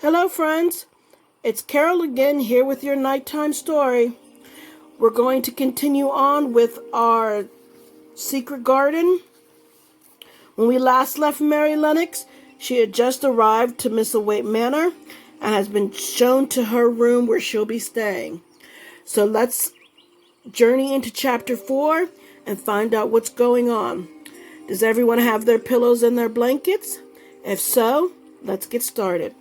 Hello, friends. It's Carroll again here with your nighttime story. We're going to continue on with our secret garden. When we last left Mary Lennox, she had just arrived to Misselthwaite Manor and has been shown to her room where she'll be staying. So let's journey into chapter 4 and find out what's going on. Does everyone have their pillows and their blankets? If so, let's get started.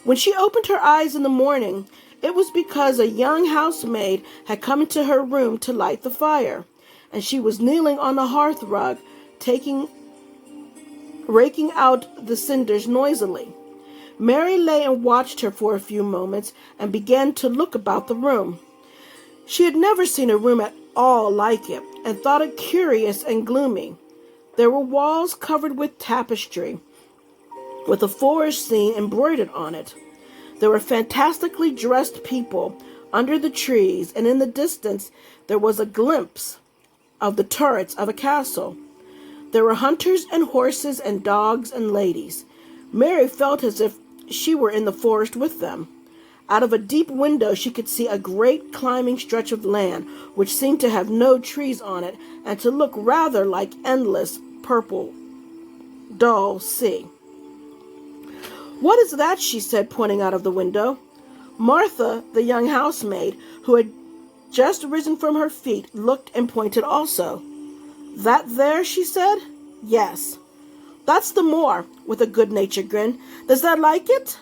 When she opened her eyes in the morning, it was because a young housemaid had come into her room to light the fire, and she was kneeling on the hearth rug, raking out the cinders noisily. Mary lay and watched her for a few moments and began to look about the room. She had never seen a room at all like it, and thought it curious and gloomy. There were walls covered with tapestry, with a forest scene embroidered on it. There were fantastically dressed people under the trees, and in the distance there was a glimpse of the turrets of a castle. There were hunters and horses and dogs and ladies. Mary felt as if she were in the forest with them. Out of a deep window she could see a great climbing stretch of land, which seemed to have no trees on it, and to look rather like endless, purple, dull sea. "What is that?" she said, pointing out of the window. Martha, the young housemaid, who had just risen from her feet, looked and pointed also. "That there?" she said. "Yes." "That's the moor," with a good-natured grin. "Does that like it?"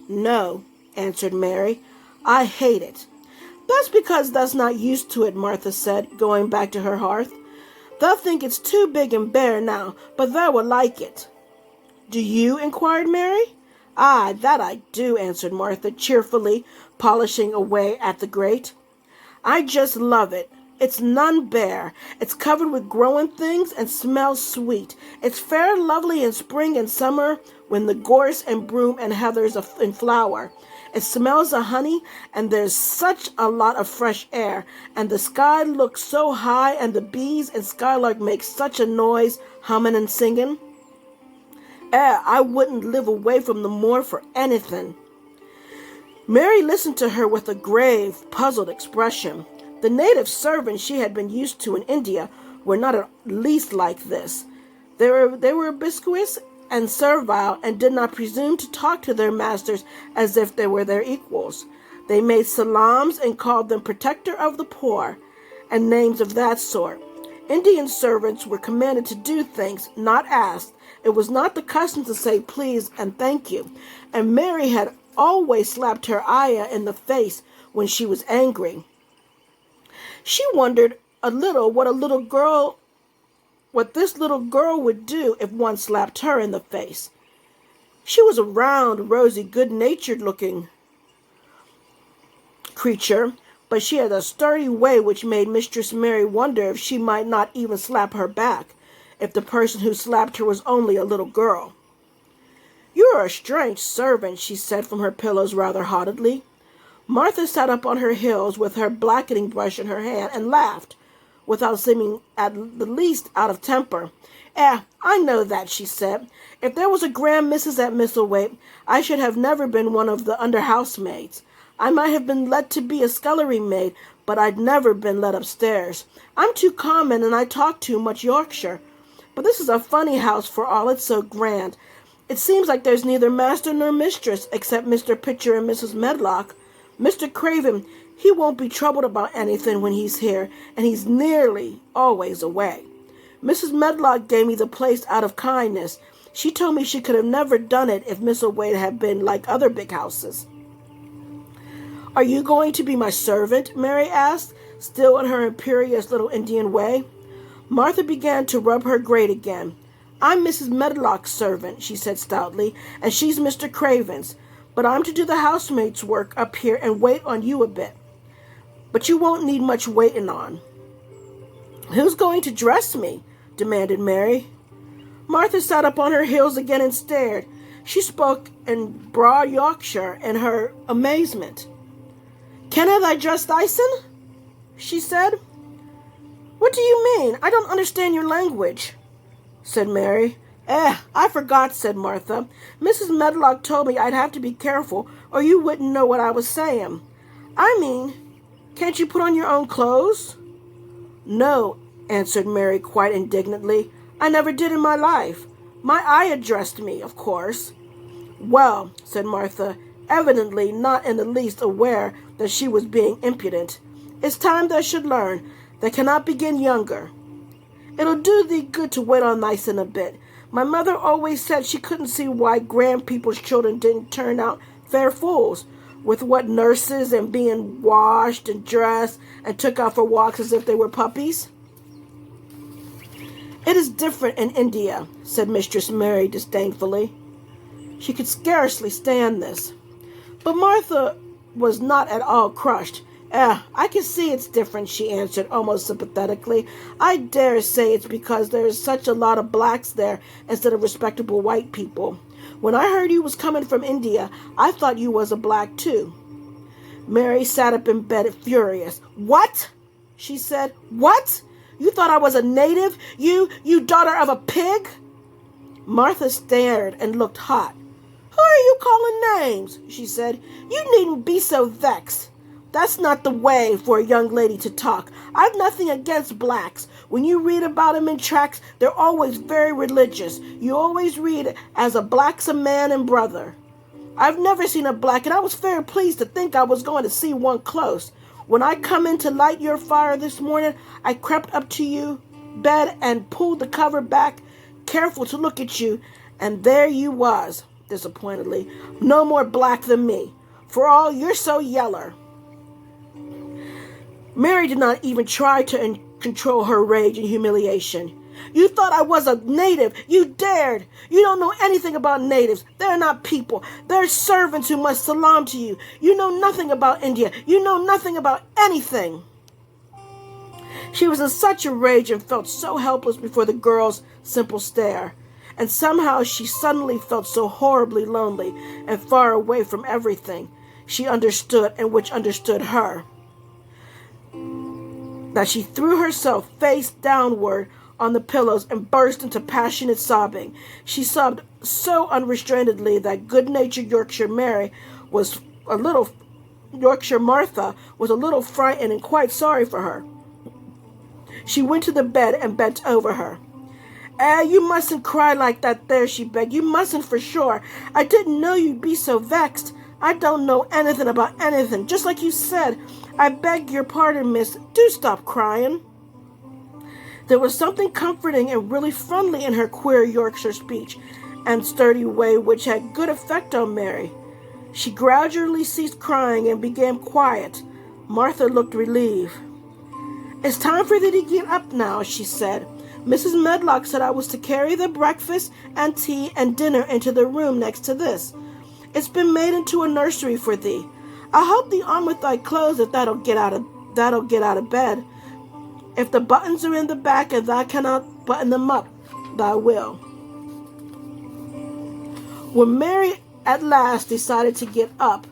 "No," answered Mary. "I hate it." "That's because thou's not used to it," Martha said, going back to her hearth. "Thou think it's too big and bare now, but thou will like it." "Do you?" inquired Mary. "Aye, that I do," answered Martha, cheerfully polishing away at the grate. "I just love it. It's none bare. It's covered with growing things and smells sweet. It's fair lovely in spring and summer when the gorse and broom and heather's in flower. It smells of honey, and there's such a lot of fresh air, and the sky looks so high, and the bees and skylark make such a noise, humming and singing. I wouldn't live away from the moor for anything." Mary listened to her with a grave, puzzled expression. The native servants she had been used to in India were not at least like this. They were obsequious and servile, and did not presume to talk to their masters as if they were their equals. They made salams and called them protector of the poor, and names of that sort. Indian servants were commanded to do things, not asked. It was not the custom to say please and thank you, and Mary had always slapped her ayah in the face when she was angry. She wondered a little what this little girl would do if one slapped her in the face. She was a round, rosy, good-natured looking creature, but she had a sturdy way which made Mistress Mary wonder if she might not even slap her back, if the person who slapped her was only a little girl. "You are a strange servant," she said from her pillows rather haughtily. Martha sat up on her heels with her blackening brush in her hand and laughed, without seeming at the least out of temper. I know that," she said. "If there was a grand missus at Misselthwaite, I should have never been one of the under-housemaids. I might have been let to be a scullery maid, but I'd never been let upstairs. I'm too common, and I talk too much Yorkshire. But this is a funny house for all it's so grand. It seems like there's neither master nor mistress, except Mr. Pitcher and Mrs. Medlock. Mr. Craven, he won't be troubled about anything when he's here, and he's nearly always away. Mrs. Medlock gave me the place out of kindness. She told me she could have never done it if Misselthwaite had been like other big houses." "Are you going to be my servant?" Mary asked, still in her imperious little Indian way. Martha began to rub her grate again. "I'm Mrs. Medlock's servant," she said stoutly, "and she's Mr. Craven's. But I'm to do the housemaid's work up here and wait on you a bit. But you won't need much waiting on." "Who's going to dress me?" demanded Mary. Martha sat up on her heels again and stared. She spoke in broad Yorkshire in her amazement. "Canna thy dress thysen?" she said. "What do you mean? I don't understand your language," said Mary. I forgot, said Martha. Mrs. Medlock told me I'd have to be careful, or you wouldn't know what I was saying. I mean, can't you put on your own clothes? No, answered Mary quite indignantly. I never did in my life. My eye addressed me, of course. Well, said Martha, evidently not in the least aware that she was being impudent. It's time they should learn. They cannot begin younger. It'll do thee good to wait on Nyson a bit. My mother always said she couldn't see why grand people's children didn't turn out fair fools, with what nurses and being washed and dressed and took out for walks as if they were puppies. It is different in India, said Mistress Mary disdainfully. She could scarcely stand this. But Martha was not at all crushed. I can see it's different, she answered almost sympathetically. I dare say it's because there is such a lot of blacks there instead of respectable white people. When I heard you was coming from India, I thought you was a black too. Mary sat up in bed furious. What? She said. What? You thought I was a native? You daughter of a pig? Martha stared and looked hot. Who are you calling names? She said. You needn't be so vexed. That's not the way for a young lady to talk. I've nothing against blacks. When you read about them in tracts, they're always very religious. You always read it as a black's a man and brother. I've never seen a black, and I was very pleased to think I was going to see one close. When I come in to light your fire this morning, I crept up to you bed and pulled the cover back, careful to look at you, and there you was, disappointedly, no more black than me. For all you're so yeller. Mary did not even try to control her rage and humiliation. You thought I was a native. You dared. You don't know anything about natives. They're not people. They're servants who must salaam to you. You know nothing about India. You know nothing about anything. She was in such a rage and felt so helpless before the girl's simple stare. And somehow she suddenly felt so horribly lonely and far away from everything she understood and which understood her, that she threw herself face downward on the pillows and burst into passionate sobbing. She sobbed so unrestrainedly that good-natured Yorkshire Martha was a little frightened and quite sorry for her. She went to the bed and bent over her. You mustn't cry like that there, she begged. You mustn't for sure. I didn't know you'd be so vexed. I don't know anything about anything, just like you said. I beg your pardon, miss. Do stop crying. There was something comforting and really friendly in her queer Yorkshire speech and sturdy way which had good effect on Mary. She gradually ceased crying and became quiet. Martha looked relieved. It's time for thee to get up now, she said. Mrs. Medlock said I was to carry the breakfast and tea and dinner into the room next to this. It's been made into a nursery for thee. I'll help thee on with thy clothes if that'll get out of bed. If the buttons are in the back and thou cannot button them up, thou will. When Mary at last decided to get up,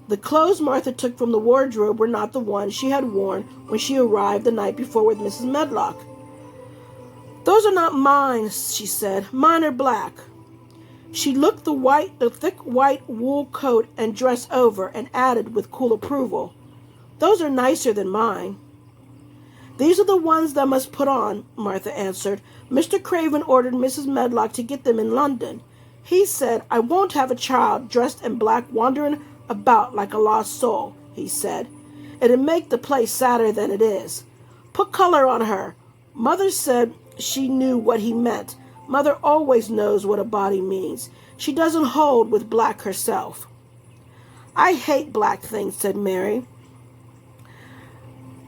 the clothes Martha took from the wardrobe were not the ones she had worn when she arrived the night before with Mrs. Medlock. Those are not mine, she said. Mine are black. She looked the thick white wool coat and dress over and added with cool approval, Those are nicer than mine. These are the ones thou must put on, Martha answered. Mr. Craven ordered Mrs. Medlock to get them in London. He said, I won't have a child dressed in black wandering about like a lost soul, he said. It'd make the place sadder than it is. Put color on her. Mother said she knew what he meant. Mother always knows what a body means. She doesn't hold with black herself. I hate black things, said Mary.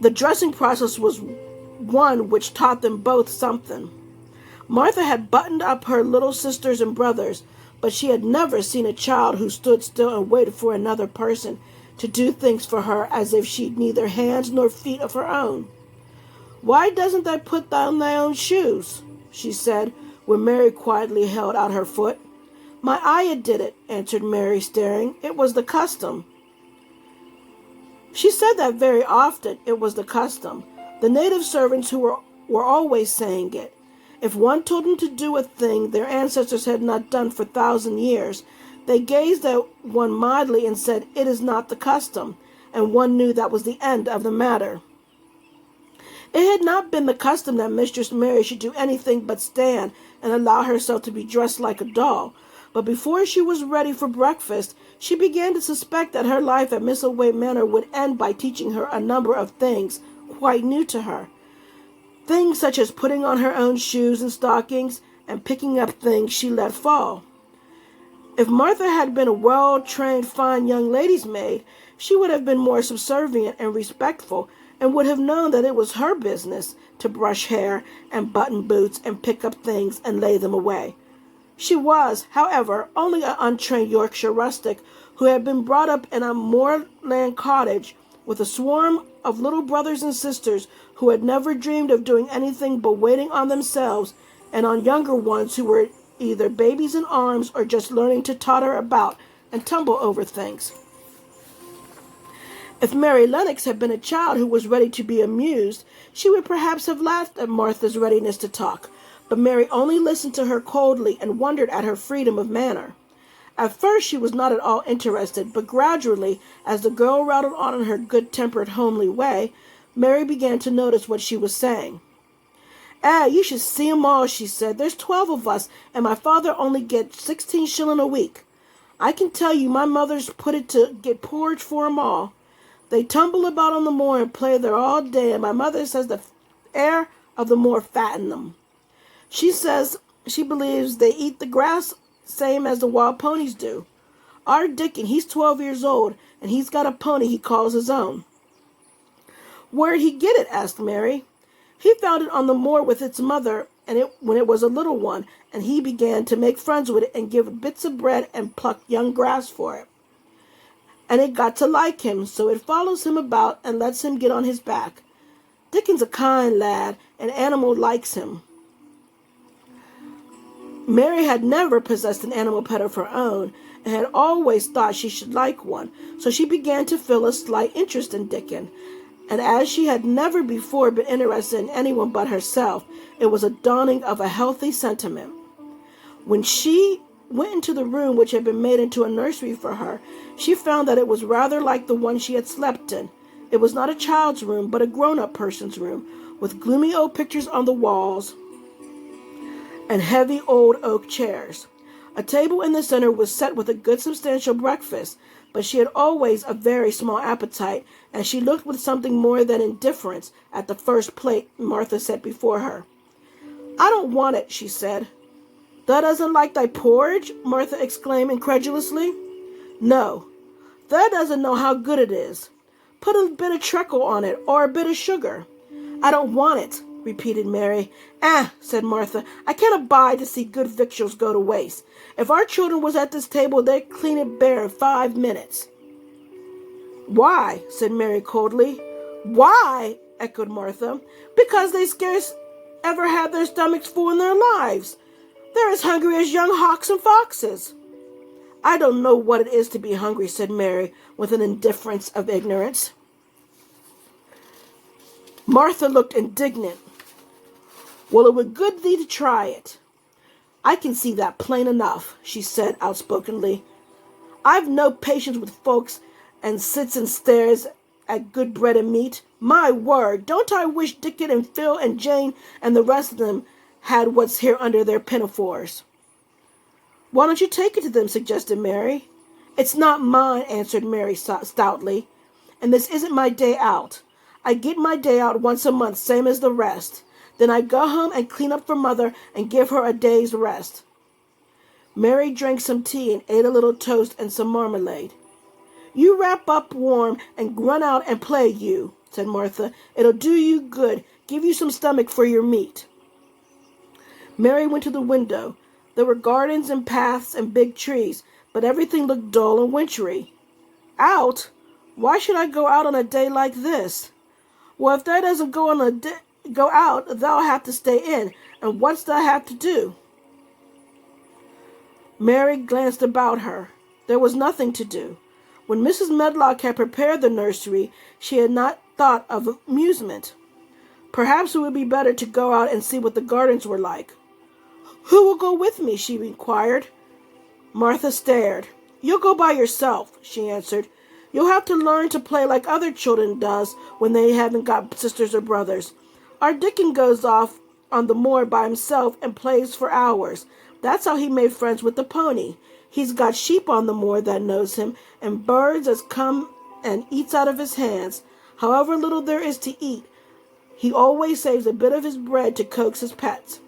The dressing process was one which taught them both something. Martha had buttoned up her little sisters and brothers, but she had never seen a child who stood still and waited for another person to do things for her as if she'd neither hands nor feet of her own. Why doesn't thou put on thy own shoes? She said, when Mary quietly held out her foot. My ayah did it, answered Mary, staring. It was the custom. She said that very often. It was the custom. The native servants who were always saying it. If one told them to do a thing their ancestors had not done for 1,000 years, they gazed at one mildly and said, "It is not the custom," and one knew that was the end of the matter. It had not been the custom that Mistress Mary should do anything but stand and allow herself to be dressed like a doll, but before she was ready for breakfast, she began to suspect that her life at Misselthwaite Manor would end by teaching her a number of things quite new to her. Things such as putting on her own shoes and stockings and picking up things she let fall. If Martha had been a well-trained, fine young lady's maid, she would have been more subservient and respectful, and would have known that it was her business to brush hair and button boots and pick up things and lay them away. She was, however, only an untrained Yorkshire rustic who had been brought up in a moorland cottage with a swarm of little brothers and sisters who had never dreamed of doing anything but waiting on themselves and on younger ones who were either babies in arms or just learning to totter about and tumble over things. If Mary Lennox had been a child who was ready to be amused, she would perhaps have laughed at Martha's readiness to talk, but Mary only listened to her coldly and wondered at her freedom of manner. At first she was not at all interested, but gradually, as the girl rattled on in her good-tempered, homely way, Mary began to notice what she was saying. You should see 'em all," she said. "There's 12 of us, and my father only gets 16 shillin' a week. I can tell you my mother's put it to get porridge for 'em all. They tumble about on the moor and play there all day, and my mother says the air of the moor fatten them. She says she believes they eat the grass same as the wild ponies do. Our Dickon, he's 12 years old, and he's got a pony he calls his own." "Where'd he get it?" asked Mary. "He found it on the moor with its mother when it was a little one, and he began to make friends with it and give it bits of bread and pluck young grass for it. And it got to like him, so it follows him about and lets him get on his back. Dickon's a kind lad, and animal likes him." Mary had never possessed an animal pet of her own, and had always thought she should like one, so she began to feel a slight interest in Dickon, and as she had never before been interested in anyone but herself, it was a dawning of a healthy sentiment. When she went into the room which had been made into a nursery for her, she found that it was rather like the one she had slept in. It was not a child's room, but a grown-up person's room, with gloomy old pictures on the walls and heavy old oak chairs. A table in the center was set with a good substantial breakfast, but she had always a very small appetite, and she looked with something more than indifference at the first plate Martha set before her. "I don't want it," she said. "Thou doesn't like thy porridge?" Martha exclaimed incredulously. "No. Thou doesn't know how good it is. Put a bit of treacle on it, or a bit of sugar." "I don't want it," repeated Mary. Said Martha, "I can't abide to see good victuals go to waste. If our children was at this table, they'd clean it bare in 5 minutes. "Why?" said Mary coldly. "Why?" echoed Martha. "Because they scarce ever had their stomachs full in their lives. They're as hungry as young hawks and foxes." "I don't know what it is to be hungry," said Mary, with an indifference of ignorance. Martha looked indignant. "Well, it would good thee to try it." "I can see that plain enough," she said outspokenly. "I've no patience with folks and sits and stares at good bread and meat. My word, don't I wish Dickon and Phil and Jane and the rest of them had what's here under their pinafores." "Why don't you take it to them?" suggested Mary. "It's not mine," answered Mary stoutly, "and this isn't my day out. I get my day out once a month, same as the rest. Then I go home and clean up for Mother and give her a day's rest." Mary drank some tea and ate a little toast and some marmalade. "You wrap up warm and run out and play, you," said Martha. "It'll do you good, give you some stomach for your meat." Mary went to the window. There were gardens and paths and big trees, but everything looked dull and wintry. "Out? Why should I go out on a day like this?" "Well, if thou doesn't go out, thou'll have to stay in, and what's thou have to do?" Mary glanced about her. There was nothing to do. When Mrs. Medlock had prepared the nursery, she had not thought of amusement. Perhaps it would be better to go out and see what the gardens were like. Who will go with me? She inquired. Martha stared. You'll go by yourself, she answered. You'll have to learn to play like other children does when they haven't got sisters or brothers. Our Dickon goes off on the moor by himself and plays for hours. That's how he made friends with the pony. He's got sheep on the moor that knows him, and birds as come and eats out of his hands. However little there is to eat, he always saves a bit of his bread to coax his pets.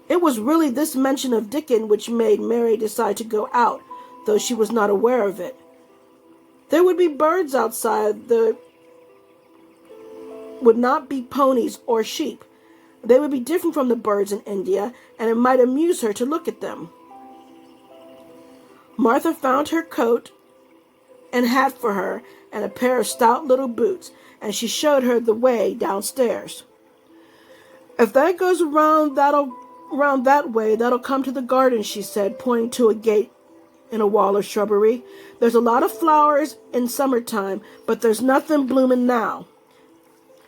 It was really this mention of Dickon which made Mary decide to go out, though she was not aware of it. There would be birds outside. There would not be ponies or sheep. They would be different from the birds in India, and it might amuse her to look at them. Martha found her coat and hat for her and a pair of stout little boots, and she showed her the way downstairs. If that goes around that way, that'll come to the garden, she said, pointing to a gate in a wall of shrubbery. There's a lot of flowers in summertime, but there's nothing blooming now.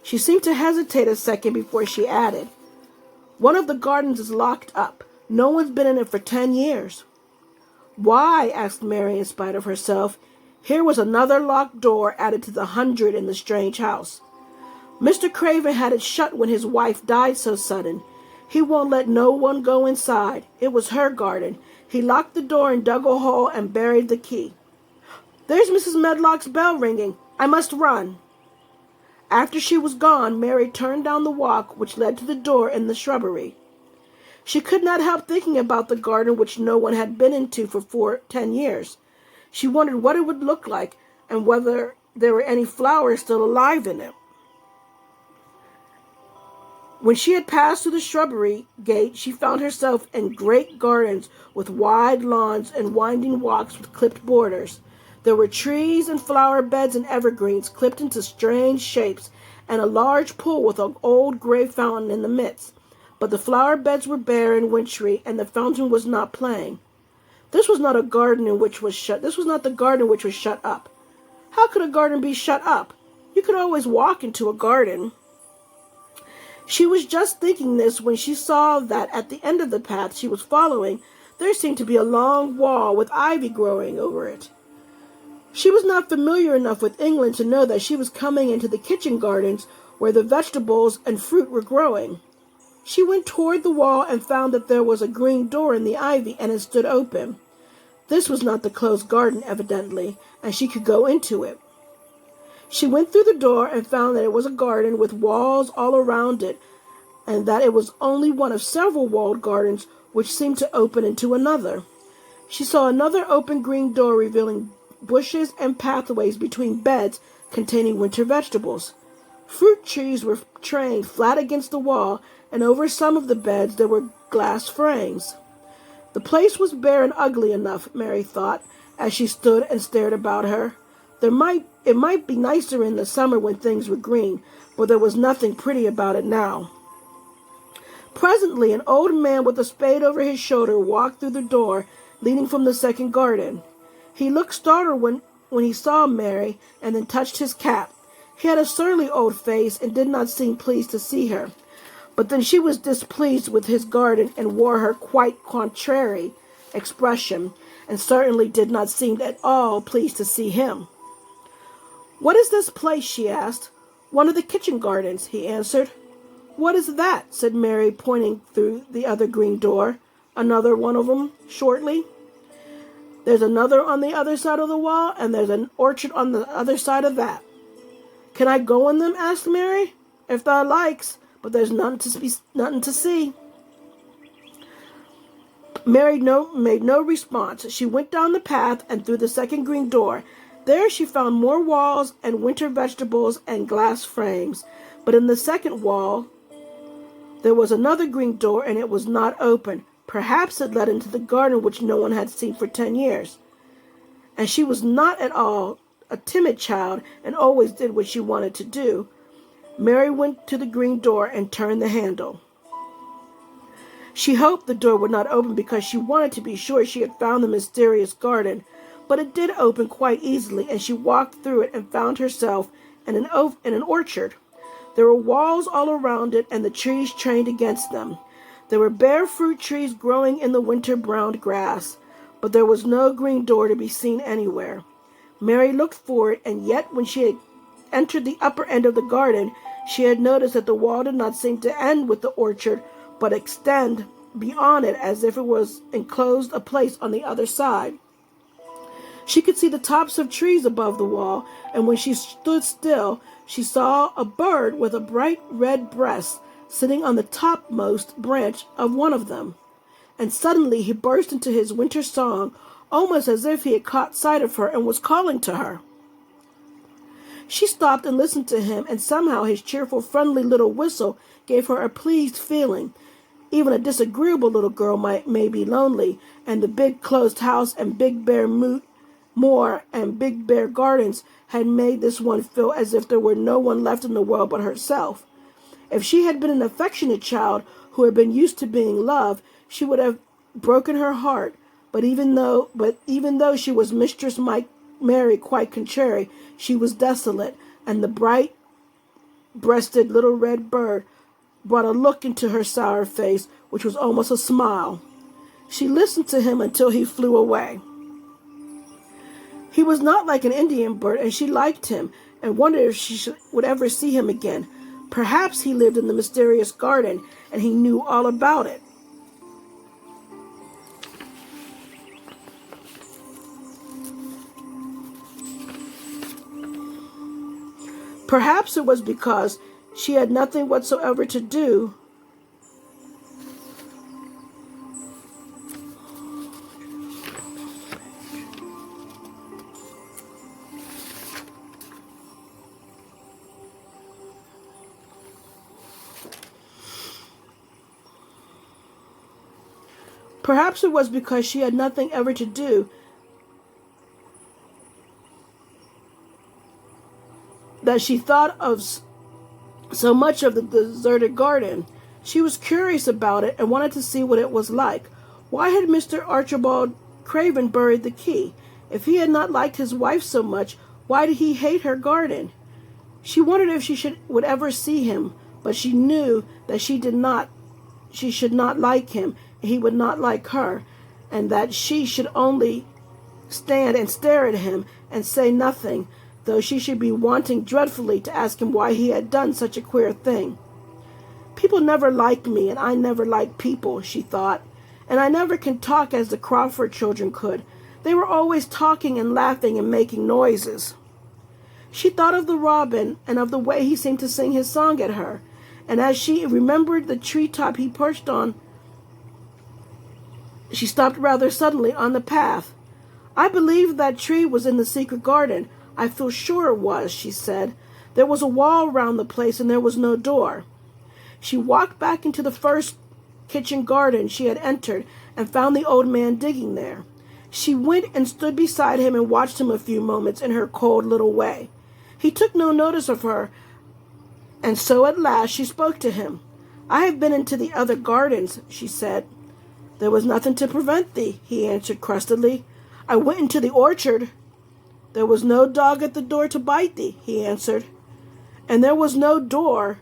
She seemed to hesitate a second before she added, One of the gardens is locked up. No one's been in it for 10 years. Why? Asked Mary in spite of herself. Here was another locked door added to the 100 in the strange house. Mr. Craven had it shut when his wife died so sudden. He won't let no one go inside. It was her garden. He locked the door and dug a hole and buried the key. There's Mrs. Medlock's bell ringing. I must run. After she was gone, Mary turned down the walk which led to the door in the shrubbery. She could not help thinking about the garden which no one had been into for 10 years. She wondered what it would look like and whether there were any flowers still alive in it. When she had passed through the shrubbery gate, she found herself in great gardens with wide lawns and winding walks with clipped borders. There were trees and flower beds and evergreens clipped into strange shapes, and a large pool with an old gray fountain in the midst. But the flower beds were bare and wintry, and the fountain was not playing. This was not the garden which was shut up. How could a garden be shut up? You could always walk into a garden. She was just thinking this when she saw that at the end of the path she was following, there seemed to be a long wall with ivy growing over it. She was not familiar enough with England to know that she was coming into the kitchen gardens where the vegetables and fruit were growing. She went toward the wall and found that there was a green door in the ivy, and it stood open. This was not the closed garden, evidently, and she could go into it. She went through the door and found that it was a garden with walls all around it, and that it was only one of several walled gardens which seemed to open into another. She saw another open green door revealing bushes and pathways between beds containing winter vegetables. Fruit trees were trained flat against the wall, and over some of the beds there were glass frames. The place was bare and ugly enough, Mary thought, as she stood and stared about her. It might be nicer in the summer when things were green, but there was nothing pretty about it now. Presently, an old man with a spade over his shoulder walked through the door leading from the second garden. He looked startled when he saw Mary, and then touched his cap. He had a surly old face and did not seem pleased to see her. But then she was displeased with his garden and wore her quite contrary expression, and certainly did not seem at all pleased to see him. "What is this place?" she asked. "One of the kitchen gardens," he answered. "What is that?" said Mary, pointing through the other green door. "Another one of them," shortly. "There's another on the other side of the wall, and there's an orchard on the other side of that." "Can I go in them?" asked Mary. "If thou likes, but there's nothing to see." Mary made no response. She went down the path and through the second green door. There she found more walls and winter vegetables and glass frames. But in the second wall there was another green door, and it was not open. Perhaps it led into the garden which no one had seen for 10 years. And she was not at all a timid child, and always did what she wanted to do. Mary went to the green door and turned the handle. She hoped the door would not open because she wanted to be sure she had found the mysterious garden, but it did open quite easily, and she walked through it and found herself in an orchard. There were walls all around it, and the trees trained against them. There were bare fruit trees growing in the winter-browned grass, but there was no green door to be seen anywhere. Mary looked for it, and yet when she had entered the upper end of the garden, she had noticed that the wall did not seem to end with the orchard, but extend beyond it as if it was enclosed a place on the other side. She could see the tops of trees above the wall, and when she stood still, she saw a bird with a bright red breast sitting on the topmost branch of one of them. And suddenly he burst into his winter song, almost as if he had caught sight of her and was calling to her. She stopped and listened to him, and somehow his cheerful, friendly little whistle gave her a pleased feeling. Even a disagreeable little girl may be lonely, and the big closed house and big bare moor and big bare gardens had made this one feel as if there were no one left in the world but herself. If she had been an affectionate child who had been used to being loved, she would have broken her heart. But even though she was Mistress Mary quite contrary, she was desolate, and the bright-breasted little red bird brought a look into her sour face, which was almost a smile. She listened to him until he flew away. He was not like an Indian bird, and she liked him, and wondered if she would ever see him again. Perhaps he lived in the mysterious garden, and he knew all about it. Perhaps it was because she had nothing whatsoever to do Perhaps it was because she had nothing ever to do that she thought of so much of the deserted garden. She was curious about it and wanted to see what it was like. Why had Mr. Archibald Craven buried the key? If he had not liked his wife so much, why did he hate her garden? She wondered if she would ever see him, but she knew that she should not like him, and he would not like her, and that she should only stand and stare at him and say nothing, though she should be wanting dreadfully to ask him why he had done such a queer thing. People never like me, and I never like people, she thought, and I never can talk as the Crawford children could. They were always talking and laughing and making noises. She thought of the robin and of the way he seemed to sing his song at her, and as she remembered the treetop he perched on, she stopped rather suddenly on the path. I believe that tree was in the secret garden. I feel sure it was, she said. There was a wall round the place, and there was no door. She walked back into the first kitchen garden she had entered and found the old man digging there. She went and stood beside him and watched him a few moments in her cold little way. He took no notice of her, and so at last she spoke to him. I have been into the other gardens, she said. There was nothing to prevent thee, he answered crustily. I went into the orchard. There was no dog at the door to bite thee, he answered. And there was no door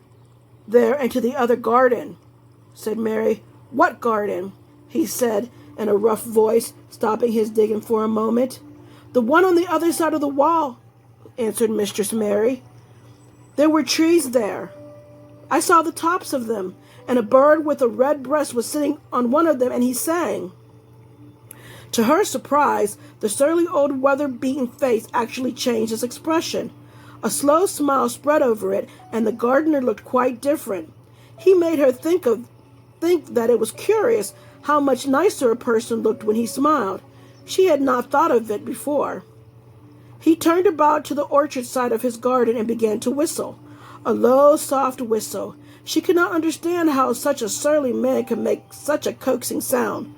there into the other garden, said Mary. What garden? He said in a rough voice, stopping his digging for a moment. The one on the other side of the wall, answered Mistress Mary. There were trees there. I saw the tops of them, and a bird with a red breast was sitting on one of them, and he sang. To her surprise, the surly old weather-beaten face actually changed its expression. A slow smile spread over it, and the gardener looked quite different. He made her think that it was curious how much nicer a person looked when he smiled. She had not thought of it before. He turned about to the orchard side of his garden and began to whistle, a low, soft whistle. She could not understand how such a surly man could make such a coaxing sound.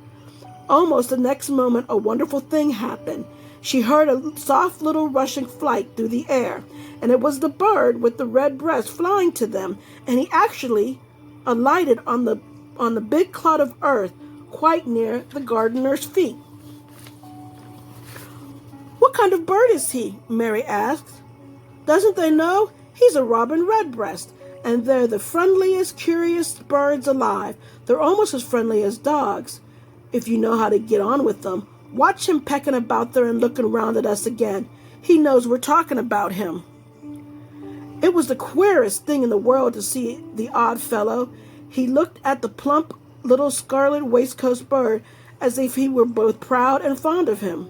Almost the next moment, a wonderful thing happened. She heard a soft little rushing flight through the air, and it was the bird with the red breast flying to them, and he actually alighted on the big clod of earth quite near the gardener's feet. What kind of bird is he? Mary asked. Doesn't they know? He's a robin redbreast, and they're the friendliest, curious birds alive. They're almost as friendly as dogs, if you know how to get on with them. Watch him pecking about there and looking round at us again. He knows we're talking about him." It was the queerest thing in the world to see the odd fellow. He looked at the plump little scarlet waistcoat bird as if he were both proud and fond of him.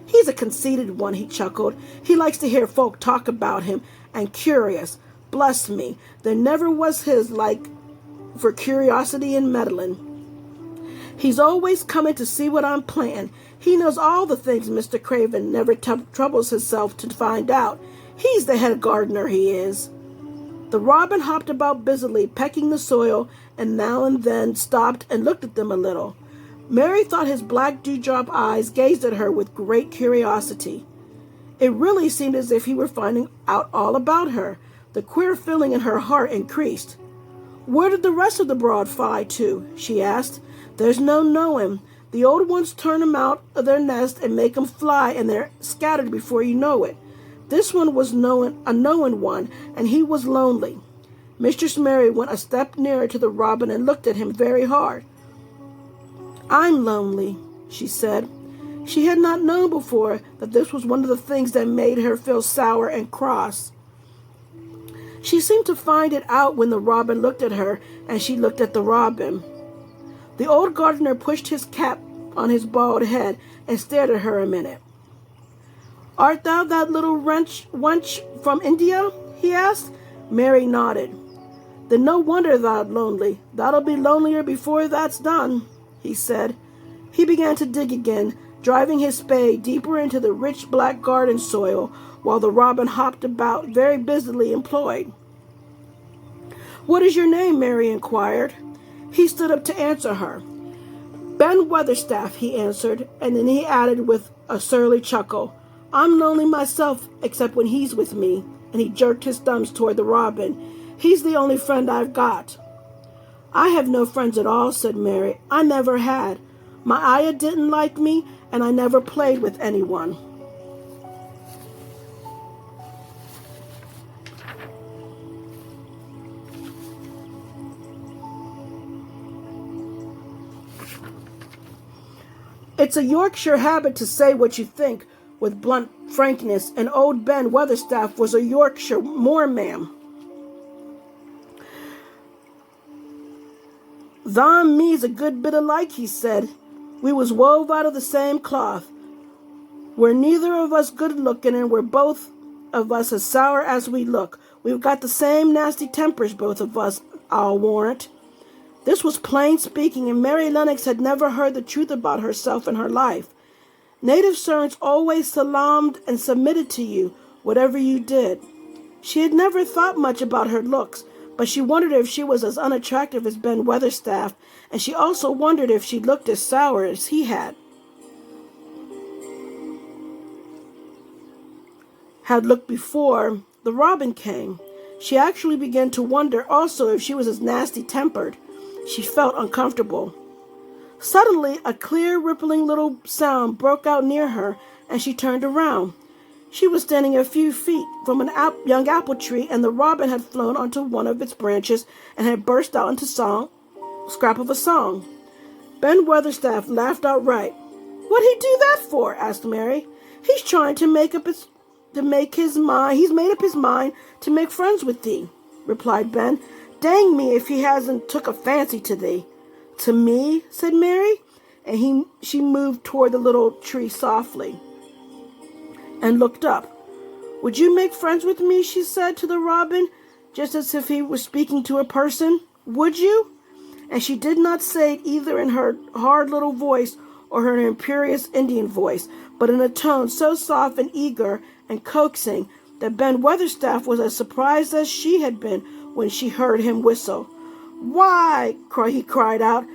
"He's a conceited one," he chuckled. "He likes to hear folk talk about him, and curious. Bless me, there never was his like for curiosity and meddling. He's always coming to see what I'm planting. He knows all the things Mr. Craven never troubles himself to find out. He's the head gardener, he is." The robin hopped about busily, pecking the soil, and now and then stopped and looked at them a little. Mary thought his black dewdrop eyes gazed at her with great curiosity. It really seemed as if he were finding out all about her. The queer feeling in her heart increased. "Where did the rest of the brood fly to?" she asked. "There's no knowing. The old ones turn 'em out of their nest and make 'em fly, and they're scattered before you know it. This one was a knowing one, and he was lonely." Mistress Mary went a step nearer to the robin and looked at him very hard. "I'm lonely," she said. She had not known before that this was one of the things that made her feel sour and cross. She seemed to find it out when the robin looked at her, and she looked at the robin. The old gardener pushed his cap on his bald head and stared at her a minute. "Art thou that little wench from India?" he asked. Mary nodded. "Then no wonder thou'rt lonely. Thou'll be lonelier before that's done," he said. He began to dig again, driving his spade deeper into the rich black garden soil, while the robin hopped about, very busily employed. "What is your name?" Mary inquired. He stood up to answer her. "Ben Weatherstaff," he answered, and then he added with a surly chuckle, "I'm lonely myself, except when he's with me," and he jerked his thumbs toward the robin. "He's the only friend I've got." "I have no friends at all," said Mary. "I never had. My ayah didn't like me, and I never played with anyone." It's a Yorkshire habit to say what you think with blunt frankness, and old Ben Weatherstaff was a Yorkshire moorman. "Thou and me's a good bit alike," he said. "We was wove out of the same cloth. We're neither of us good looking, and we're both of us as sour as we look. We've got the same nasty tempers, both of us, I'll warrant." This was plain speaking, and Mary Lennox had never heard the truth about herself in her life. Native servants always salaamed and submitted to you, whatever you did. She had never thought much about her looks, but she wondered if she was as unattractive as Ben Weatherstaff, and she also wondered if she looked as sour as he had looked before the robin came. She actually began to wonder also if she was as nasty-tempered. She felt uncomfortable. Suddenly, a clear, rippling little sound broke out near her, and she turned around. She was standing a few feet from a young apple tree, and the robin had flown onto one of its branches and had burst out into scrap of a song. Ben Weatherstaff laughed outright. "What'd he do that for?" asked Mary. "He's trying to make up his mind. He's made up his mind to make friends with thee," replied Ben. "Dang me if he hasn't took a fancy to thee." "To me?" said Mary, and she moved toward the little tree softly and looked up. "Would you make friends with me?" she said to the robin, just as if he was speaking to a person. "Would you?" And she did not say it either in her hard little voice or her imperious Indian voice, but in a tone so soft and eager and coaxing that Ben Weatherstaff was as surprised as she had been when she heard him whistle. "Why," he cried out,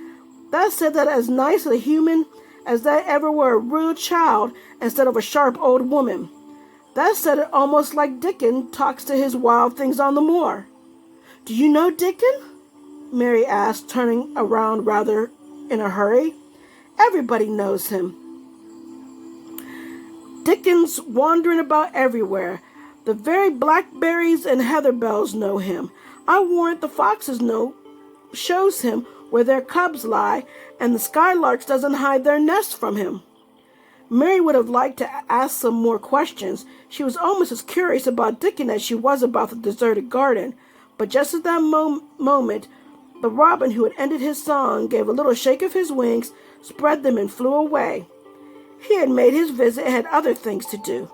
"that said that as nice a human as that ever were a real child instead of a sharp old woman. That said it almost like Dickon talks to his wild things on the moor." "Do you know Dickon?" Mary asked, turning around rather in a hurry. "Everybody knows him. Dickon's wandering about everywhere. The very blackberries and heather bells know him. I warrant the fox's note shows him where their cubs lie, and the skylarks doesn't hide their nests from him." Mary would have liked to ask some more questions. She was almost as curious about Dickon as she was about the deserted garden. But just at that moment, the robin who had ended his song gave a little shake of his wings, spread them, and flew away. He had made his visit and had other things to do.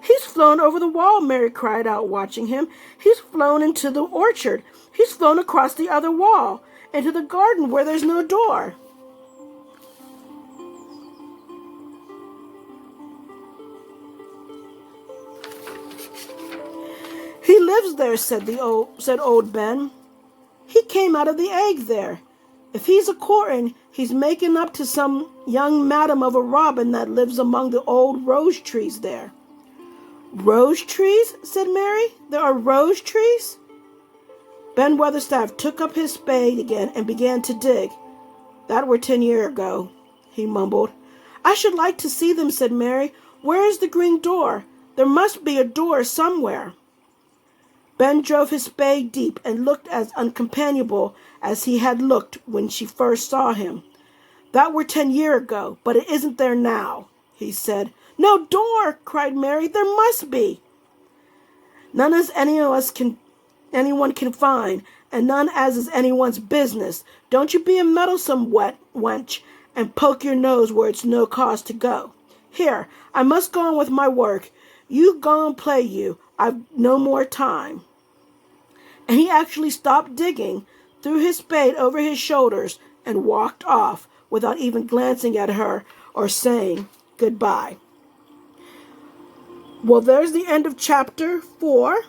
"He's flown over the wall," Mary cried out, watching him. "He's flown into the orchard. He's flown across the other wall, into the garden where there's no door." "He lives there," said old Ben. "He came out of the egg there. If he's a courtin', he's making up to some young madam of a robin that lives among the old rose trees there." "Rose trees?" said Mary. "There are rose trees?" Ben Weatherstaff took up his spade again and began to dig. "That were 10 year ago," he mumbled. "I should like to see them," said Mary. "Where is the green door? There must be a door somewhere." Ben drove his spade deep and looked as uncompanionable as he had looked when she first saw him. "That were 10 year ago, but it isn't there now," he said. "No door!" cried Mary. "There must be." "None as anyone can find, and none as is anyone's business. Don't you be a meddlesome wench, and poke your nose where it's no cause to go. Here, I must go on with my work. You go and play you. I've no more time." And he actually stopped digging, threw his spade over his shoulders, and walked off without even glancing at her or saying goodbye. Well, there's the end of chapter 4.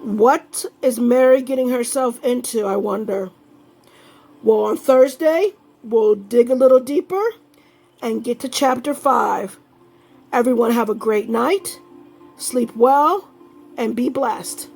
What is Mary getting herself into, I wonder? Well, on Thursday, we'll dig a little deeper and get to chapter 5. Everyone have a great night, sleep well, and be blessed.